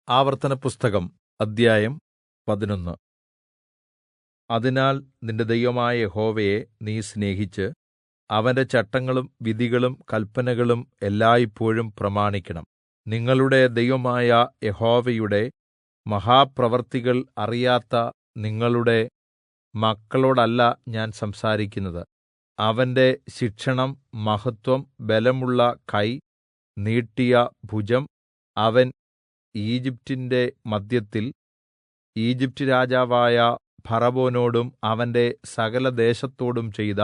ആവർത്തനപുസ്തകം അദ്ധ്യായം 11. അതിനാൽ നിന്റെ ദൈവമായ യഹോവയെ നീ സ്നേഹിച്ച് അവന്റെ ചട്ടങ്ങളും വിധികളും കല്പനകളും എല്ലായ്പോഴും പ്രമാണിക്കണം. നിങ്ങളുടെ ദൈവമായ യഹോവയുടെ മഹാപ്രവൃത്തികൾ അറിയാത്ത നിങ്ങളുടെ മക്കളോടല്ല ഞാൻ സംസാരിക്കുന്നത്. അവന്റെ ശിക്ഷണം, മഹത്വം, ബലമുള്ള കൈ, നീട്ടിയ ഭുജം, അവൻ ഈജിപ്റ്റിന്റെ മദ്ധ്യത്തിൽ ഈജിപ്റ്റ് രാജാവായ ഫറവോനോടും അവന്റെ സകലദേശത്തോടും ചെയ്ത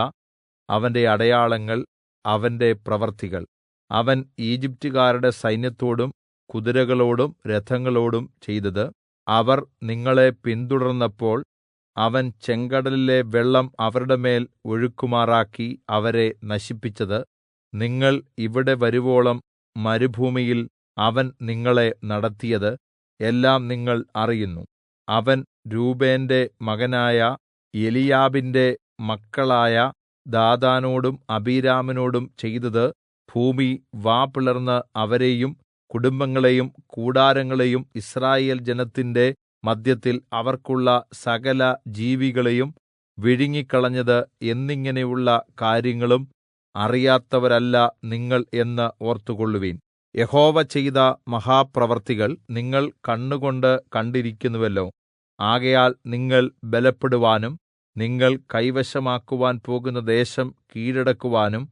അവന്റെ അടയാളങ്ങൾ, അവന്റെ പ്രവൃത്തികൾ, അവൻ ഈജിപ്റ്റുകാരുടെ സൈന്യത്തോടും കുതിരകളോടും രഥങ്ങളോടും ചെയ്തത്, അവർ നിങ്ങളെ പിന്തുടർന്നപ്പോൾ അവൻ ചെങ്കടലിലെ വെള്ളം അവരുടെ മേൽ ഒഴുകുമാറാക്കി അവരെ നശിപ്പിച്ചത്, നിങ്ങൾ ഇവിടെ വരുവോളം മരുഭൂമിയിൽ അവൻ നിങ്ങളെ നടത്തിയത് എല്ലാം നിങ്ങൾ അറിയുന്നു. അവൻ രൂബേന്റെ മകനായ എലീയാബിന്റെ മക്കളായ ദാഥാനോടും അബീരാമിനോടും ചെയ്തത്, ഭൂമി വാ പിളർന്ന് അവരെയും കുടുംബങ്ങളെയും കൂടാരങ്ങളെയും യിസ്രായേൽ ജനത്തിന്റെ മദ്ധ്യത്തിൽ അവർക്കുള്ള സകല ജീവികളെയും വിഴുങ്ങിക്കളഞ്ഞത് എന്നിങ്ങനെയുള്ള കാര്യങ്ങളും അറിയാത്തവരല്ല നിങ്ങൾ എന്ന് ഓർത്തുകൊള്ളുവിൻ. യഹോവ ചെയ്ത മഹാപ്രവൃത്തികൾ നിങ്ങൾ കണ്ണുകൊണ്ട് കണ്ടിരിക്കുന്നുവല്ലോ. ആകയാൽ നിങ്ങൾ ബലപ്പെടുവാനും നിങ്ങൾ കൈവശമാക്കുവാൻ പോകുന്ന ദേശം കീഴടക്കുവാനും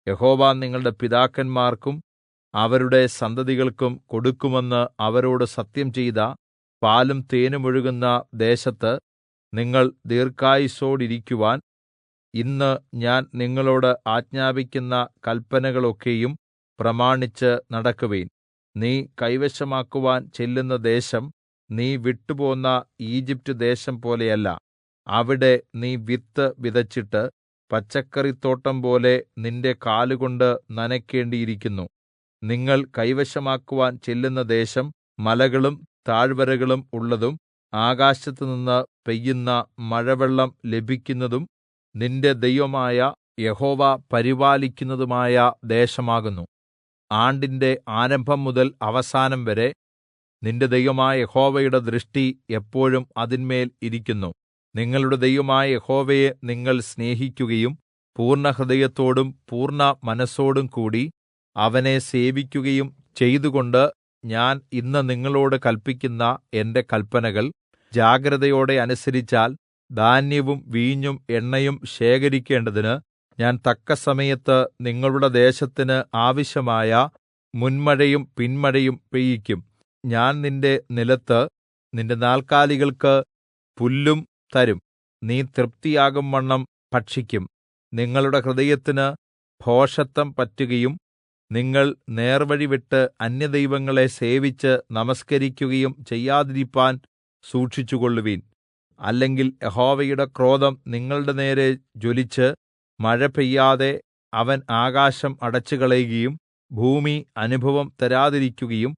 യഹോവ നിങ്ങളുടെ പിതാക്കന്മാർക്കും അവരുടെ സന്തതികൾക്കും കൊടുക്കുമെന്ന് അവരോട് സത്യം ചെയ്ത പാലും തേനും ഒഴുകുന്ന ദേശത്ത് നിങ്ങൾ ദീർഘായുസ്സോടിരിക്കുവാൻ ഇന്ന് ഞാൻ നിങ്ങളോട് ആജ്ഞാപിക്കുന്ന കല്പനകളൊക്കെയും പ്രമാണിച്ച് നടക്കുവിൻ. നീ കൈവശമാക്കുവാൻ ചെല്ലുന്ന ദേശം നീ വിട്ടുപോന്ന ഈജിപ്റ്റ് ദേശം പോലെയല്ല. അവിടെ നീ വിത്ത് വിതച്ചിട്ട് പച്ചക്കറിത്തോട്ടം പോലെ നിന്റെ കാലുകൊണ്ട് നനയ്ക്കേണ്ടിയിരിക്കുന്നു. നിങ്ങൾ കൈവശമാക്കുവാൻ ചെല്ലുന്ന ദേശം മലകളും താഴ്വരകളും ഉള്ളതും ആകാശത്തുനിന്ന് പെയ്യുന്ന മഴവെള്ളം ലഭിക്കുന്നതും നിന്റെ ദൈവമായ യഹോവ പരിപാലിക്കുന്നതുമായ ദേശമാകുന്നു. ആണ്ടിന്റെ ആരംഭം മുതൽ അവസാനം വരെ നിന്റെ ദൈവമായ യഹോവയുടെ ദൃഷ്ടി എപ്പോഴും അതിന്മേൽ ഇരിക്കുന്നു. നിങ്ങളുടെ ദൈവമായ യഹോവയെ നിങ്ങൾ സ്നേഹിക്കുകയും പൂർണ്ണഹൃദയത്തോടും പൂർണ്ണ മനസ്സോടും കൂടി അവനെ സേവിക്കുകയും ചെയ്തുകൊണ്ട് ഞാൻ ഇന്ന് നിങ്ങളോട് കല്പിക്കുന്ന എന്റെ കല്പനകൾ ജാഗ്രതയോടെ അനുസരിച്ചാൽ ധാന്യവും വീഞ്ഞും എണ്ണയും ശേഖരിക്കേണ്ടതിന് ഞാൻ തക്കസമയത്ത് നിങ്ങളുടെ ദേശത്തിന് ആവശ്യമായ മുന്മഴയും പിന്മഴയും പെയ്യിക്കും. ഞാൻ നിന്റെ നിലത്ത് നിന്റെ നാൽക്കാലികൾക്ക് പുല്ലും തരും. നീ തൃപ്തിയാകുംവണ്ണം ഭക്ഷിക്കും. നിങ്ങളുടെ ഹൃദയത്തിന് ഭോഷത്തം പറ്റുകയും നിങ്ങൾ നേർവഴി വിട്ട് അന്യദൈവങ്ങളെ സേവിച്ച് നമസ്കരിക്കുകയും ചെയ്യാതിരിപ്പാൻ സൂക്ഷിച്ചുകൊള്ളുവിൻ. അല്ലെങ്കിൽ യഹോവയുടെ ക്രോധം നിങ്ങളുടെ നേരെ ജ്വലിച്ച് മഴ പെയ്യാതെ അവൻ ആകാശം അടച്ചുകളയുകയും ഭൂമി അനുഭവം തരാതിരിക്കുകയും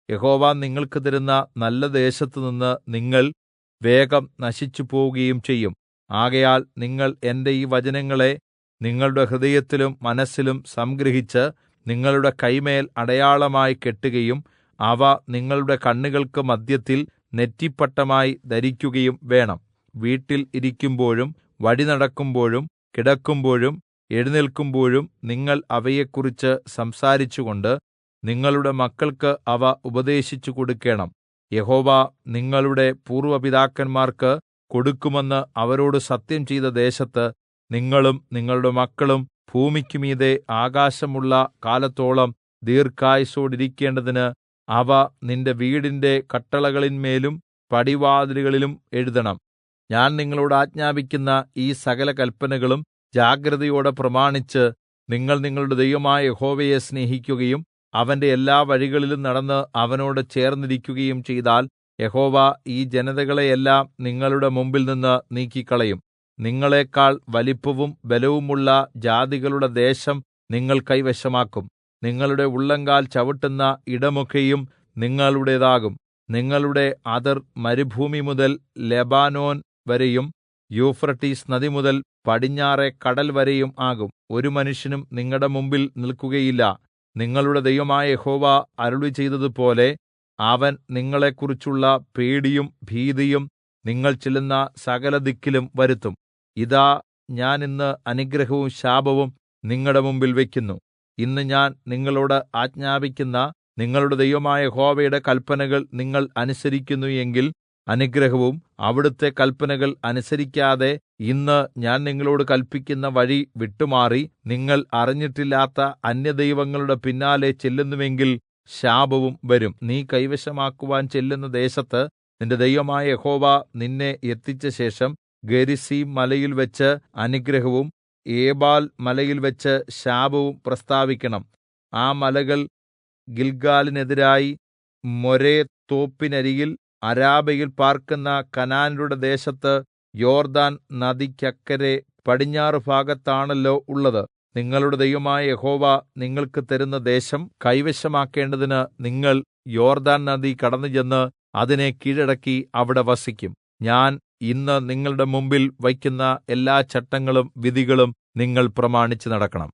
യഹോവ നിങ്ങൾക്ക് തരുന്ന നല്ല ദേശത്തുനിന്ന് നിങ്ങൾ വേഗം നശിച്ചുപോവുകയും ചെയ്യും. ആകയാൽ നിങ്ങൾ എന്റെ ഈ വചനങ്ങളെ നിങ്ങളുടെ ഹൃദയത്തിലും മനസ്സിലും സംഗ്രഹിച്ച് നിങ്ങളുടെ കൈമേൽ അടയാളമായി കെട്ടുകയും അവ നിങ്ങളുടെ കണ്ണുകൾക്ക് മദ്ധ്യത്തിൽ നെറ്റിപ്പട്ടമായി ധരിക്കുകയും വേണം. വീട്ടിൽ ഇരിക്കുമ്പോഴും വഴി നടക്കുമ്പോഴും കിടക്കുമ്പോഴും എഴുന്നേൽക്കുമ്പോഴും നിങ്ങൾ അവയെക്കുറിച്ച് സംസാരിച്ചുകൊണ്ട് നിങ്ങളുടെ മക്കൾക്ക് അവ ഉപദേശിച്ചു കൊടുക്കണം. യഹോവ നിങ്ങളുടെ പൂർവ്വ പിതാക്കന്മാർക്ക് കൊടുക്കുമെന്ന് അവരോട് സത്യം ചെയ്ത ദേശത്ത് നിങ്ങളും നിങ്ങളുടെ മക്കളും ഭൂമിക്കുമീതെ ആകാശമുള്ള കാലത്തോളം ദീർഘായുസ്സോടിരിക്കേണ്ടതിന് അവ നിന്റെ വീടിന്റെ കട്ടളകളിന്മേലും പടിവാതിലുകളിലും എഴുതണം. ഞാൻ നിങ്ങളോട് ആജ്ഞാപിക്കുന്ന ഈ സകല കല്പനകളും ജാഗ്രതയോടെ പ്രമാണിച്ച് നിങ്ങൾ നിങ്ങളുടെ ദൈവമായ യഹോവയെ സ്നേഹിക്കുകയും അവന്റെ എല്ലാ വഴികളിലും നടന്ന് അവനോട് ചേർന്നിരിക്കുകയും ചെയ്താൽ യഹോവ ഈ ജനതകളെയെല്ലാം നിങ്ങളുടെ മുമ്പിൽനിന്ന് നീക്കിക്കളയും. നിങ്ങളെക്കാൾ വലിപ്പവും ബലവുമുള്ള ജാതികളുടെ ദേശം നിങ്ങൾ കൈവശമാക്കും. നിങ്ങളുടെ ഉള്ളങ്കാൽ ചവിട്ടുന്ന ഇടമൊക്കെയും നിങ്ങളുടേതാകും. നിങ്ങളുടെ അതിർ മരുഭൂമി മുതൽ ലെബാനോൻ വരെയും യൂഫ്രട്ടീസ് നദി മുതൽ പടിഞ്ഞാറെ കടൽ വരെയും ആകും. ഒരു മനുഷ്യനും നിങ്ങളുടെ മുമ്പിൽ നിൽക്കുകയില്ല. നിങ്ങളുടെ ദൈവമായ യഹോവ അരുളിച്ചെയ്തതുപോലെ അവൻ നിങ്ങളെക്കുറിച്ചുള്ള പേടിയും ഭീതിയും നിങ്ങൾ ചെല്ലുന്ന സകലദിക്കിലും വരുത്തും. ഇതാ ഞാൻ ഇന്ന് അനുഗ്രഹവും ശാപവും നിങ്ങളുടെ മുമ്പിൽ വയ്ക്കുന്നു. ഇന്ന് ഞാൻ നിങ്ങളോട് ആജ്ഞാപിക്കുന്ന നിങ്ങളുടെ ദൈവമായ യഹോവയുടെ കല്പനകൾ നിങ്ങൾ അനുസരിക്കുന്നു എങ്കിൽ അനുഗ്രഹവും, അവിടുത്തെ കല്പനകൾ അനുസരിക്കാതെ ഇന്ന് ഞാൻ നിങ്ങളോട് കല്പിക്കുന്ന വഴി വിട്ടുമാറി നിങ്ങൾ അറിഞ്ഞിട്ടില്ലാത്ത അന്യദൈവങ്ങളുടെ പിന്നാലെ ചെല്ലുന്നുവെങ്കിൽ ശാപവും വരും. നീ കൈവശമാക്കുവാൻ ചെല്ലുന്ന ദേശത്ത് നിന്റെ ദൈവമായ യഹോവ നിന്നെ എത്തിച്ച ശേഷം ഗെരിസീം മലയിൽ വെച്ച് അനുഗ്രഹവും ഏബാൽ മലയിൽ വെച്ച് ശാപവും പ്രസ്താവിക്കണം. ആ മലകൾ ഗിൽഗാലിനെതിരായി മോരെ തോപ്പിനരികിൽ അരാബയിൽ പാർക്കുന്ന കനാന്യരുടെ ദേശത്ത് യോർദ്ദാൻ നദിക്കക്കരെ പടിഞ്ഞാറ് ഭാഗത്താണല്ലോ ഉള്ളത്. നിങ്ങളുടെ ദൈവമായ യഹോവ നിങ്ങൾക്ക് തരുന്ന ദേശം കൈവശമാക്കേണ്ടതിന് നിങ്ങൾ യോർദ്ദാൻ നദി കടന്നുചെന്ന് അതിനെ കീഴടക്കി അവിടെ വസിക്കും. ഞാൻ ഇന്ന് നിങ്ങളുടെ മുമ്പിൽ വയ്ക്കുന്ന എല്ലാ ചട്ടങ്ങളും വിധികളും നിങ്ങൾ പ്രമാണിച്ചു നടക്കണം.